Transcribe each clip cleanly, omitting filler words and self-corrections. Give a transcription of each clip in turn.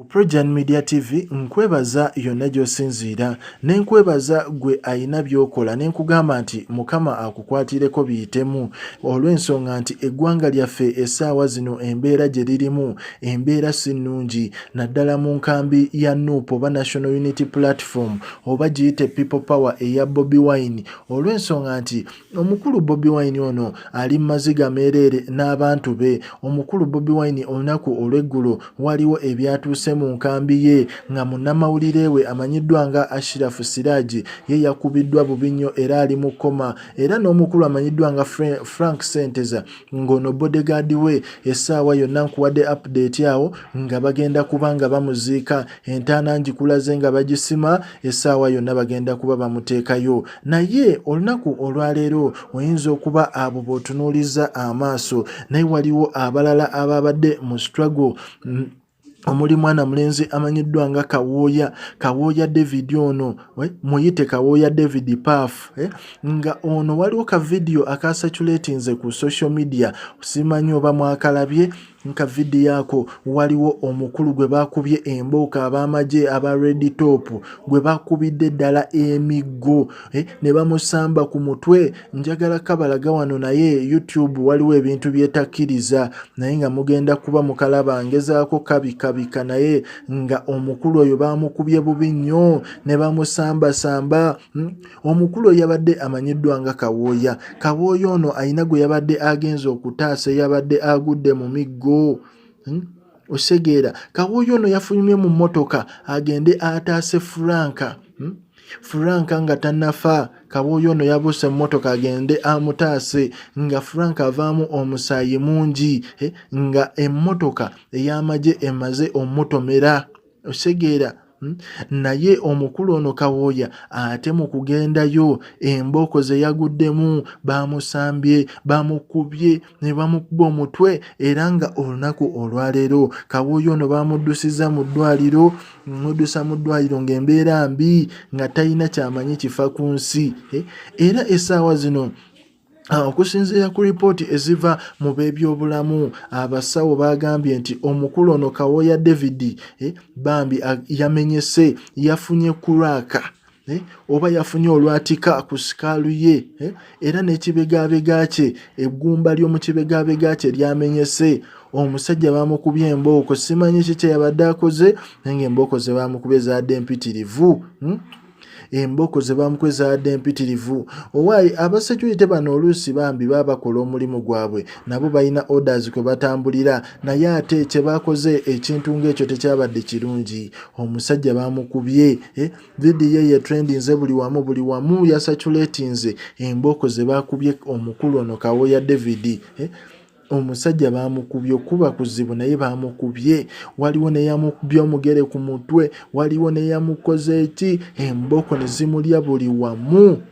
Projan Media TV nkwebaza yonna gy'osinziira nenkwebaza gwe ayina by'okola nenkugamba nti Mukama akukwatireko biyitemu olw'ensonga nti eggwanga lyaffe essaawa zino embeera gye lirimu embeera si nnungi naddala mu nkambi ya NUP oba National Unity Platform oba giyite People Power eya Bobiwine olw'ensonga nti omukulu Bobiwine ono ali mu maziga meereere n'abantu be. Omukulu Bobiwine olunaku olw'eggulo waliwo ebyatuuse mu nkambi ye nga munnamawulire we amanyiddwa nga Ashrafkasiryeshot ye yakubiddwa bubi nnyo era ali mu kkoma, era n'omukulu amanyiddwa nga Franksentezadead ng'ono bodyguard we essaawa yonna nkuwadde update awo nga bagenda kuba nga bamuziika, entaana ngikulaze nga bagisima, essaawa yonna bagenda kuba bamuteekayo. Naye olunaku olwaleero oyinza okuba abo b'otunuuliza amaaso naye waliwo abalala ababadde mu struggle omuli mwana mulenzi amanyiddwa nga kawooya David ono muyite kawooya David Paf nga ono waliwo ka video akasatulatinze ku social media simanyi oba mwakalabye nka video yako waliwo omukulu gwe bakubye embooka ab'amagye aba Red Top gwe bakubidde ddala emiggo ne bamusamba ku mutwe. Njagala kabalaga wano naye YouTube waliwo ebintu byetakkiriza naye nga mugenda kuba mukalaba ngezaako kabikabika naye nga omukulu oyo bamukubye bubi nnyo ne bamusamba. Omukulu yabadde amanyiddwa nga kawooya ono ayina gwe yabadde agenza okutaasa yabadde agudde mu miggo. Osegeera kawooya ono yafulumye mu mmotoka agende ataase Franka nga tannafa. Kawooya ono yabuuse emmotoka agende amutaase nga Frank avaamu omusaayi mungi nga emmotoka ey'amagye emaze omutomera. Osegeera naye omukulu ono kawooya ate mu kugendayo embooko ze yaguddemu bamusambye bamukubye ne bamukuba omutwe era nga olunaku olwaleero kawooya ono bamuddusiza mu ddwaliro ng'embeera mbi nga talina kyamanyi kifa ku nsi era essaawa zino okusinziira ku lipooti eziva mu b'ebyobulamu abasawo bagambye nti omukulu ono kawooya David bambi yamenyese yafunye kuraka oba yafunye olwatika ku sikaalu ye era n'ekibegabega kye eggumba ly'omu kibegabega kye lyamenyese. Omusajja bamukubye embooko simanyi kiki yabadde akoze naye ng'embooko ze bamukubye zaadde mpitirivu. Embooko ze bamukubye zaadde mpitirivu. Owaayi abasecurity bano oluusi bambi baba bakola omulimu gwabwe nabo balina orders kwe batambulira naye ate kye bakoze ekintu ng'ekyo tekyabadde kirungi. Omusajja bamukubye video ye trendinze buli wamu yasatulatinze embooko ze bakubye omukulu ono kawooya David. Omusajja bamukubye okuba kuzibu naye bamukubye. Waliwo ne yamukubye omugere ku mutwe, waliwo ne yamukoze eki embooko ne zimulya buli wamu.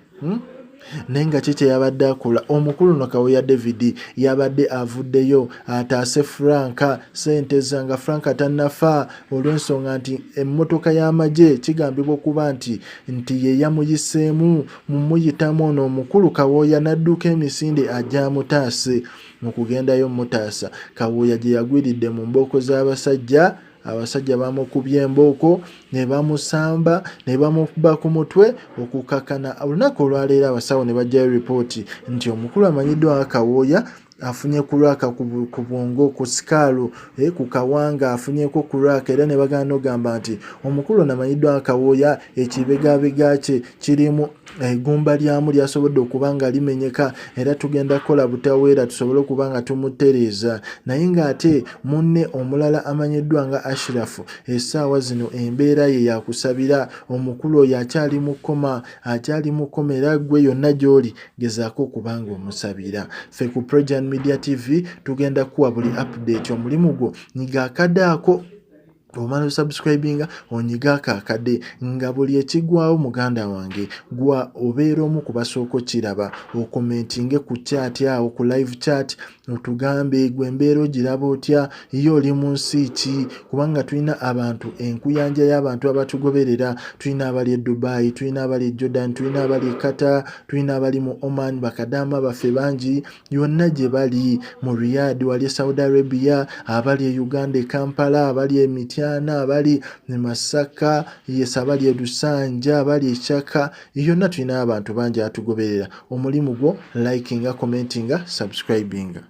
Naye nga kiki yabadde akola omukulu no kawooya David yabadde avuddeyo ataase Franka senteza nga Franka tannafa olw'ensonga nti emmotoka y'amagye kigambibwa okuba nti ye yamuyiseemu mumuyitamu ono omukulu kawooya n'adduka emisinde ajja amutaase. Mu kugendayo mutaasa kawooya gye yagwiridde mu mbooko z'abasajja. Abasajja bamukubye embooko ne bamusamba ne bamukuba ku mutwe okukakana. Olunaku olwaleero abasawo ne bajjayo ripooti nti omukulu amanyiddwa nga kawooya afunye kulwaka ku bwongo ku sikaalu ku kawanga afunyeko kulwaka era ne bagana ogamba nti omukulu namanyiddwa nga kawooya ekibegabega kye kirimu eggumba lyamu lyasobodde okuba nga limenyeka era tugenda kukola butaweera tusobole okuba nga tumutereeza. Naye ng'ate munne omulala amanyiddwa nga Ashraf essaawa zino embeera ye yakusabira. Omukulu oyo akyali mu kkoma era gwe yonna gy'oli gezaako okuba nga omusabira. Ffe ku Projan Media TV tugenda kuwa buli update. Omulimu gwo nyiga akadde ako omala osubscribinga onyiga akakadde nga buli ekigwawo muganda wange gwa obeera omu ku basooka kiraba okomentinge ku chat awo ku live chat otugambe gwe embeera ogiraba otya ye oli mu nsi ki kubanga tulina abantu enkuyanja y'abantu abatugoberera. Tulina abali e Dubai, tulina abali e Jordan, tulina abali e Qatar, tulina abali mu Oman, bakadaama baffe bangi yonna gye bali mu Riyadh wali e Saudi Arabia, abali e Uganda e Kampala, abali e Mityana Buyaana, abali ne Masaka, abali e Lusanja, abali e Chaka, yonna tulina abantu bangi atugoberera. Omulimu gwo likinga, commentinga, subscribinga.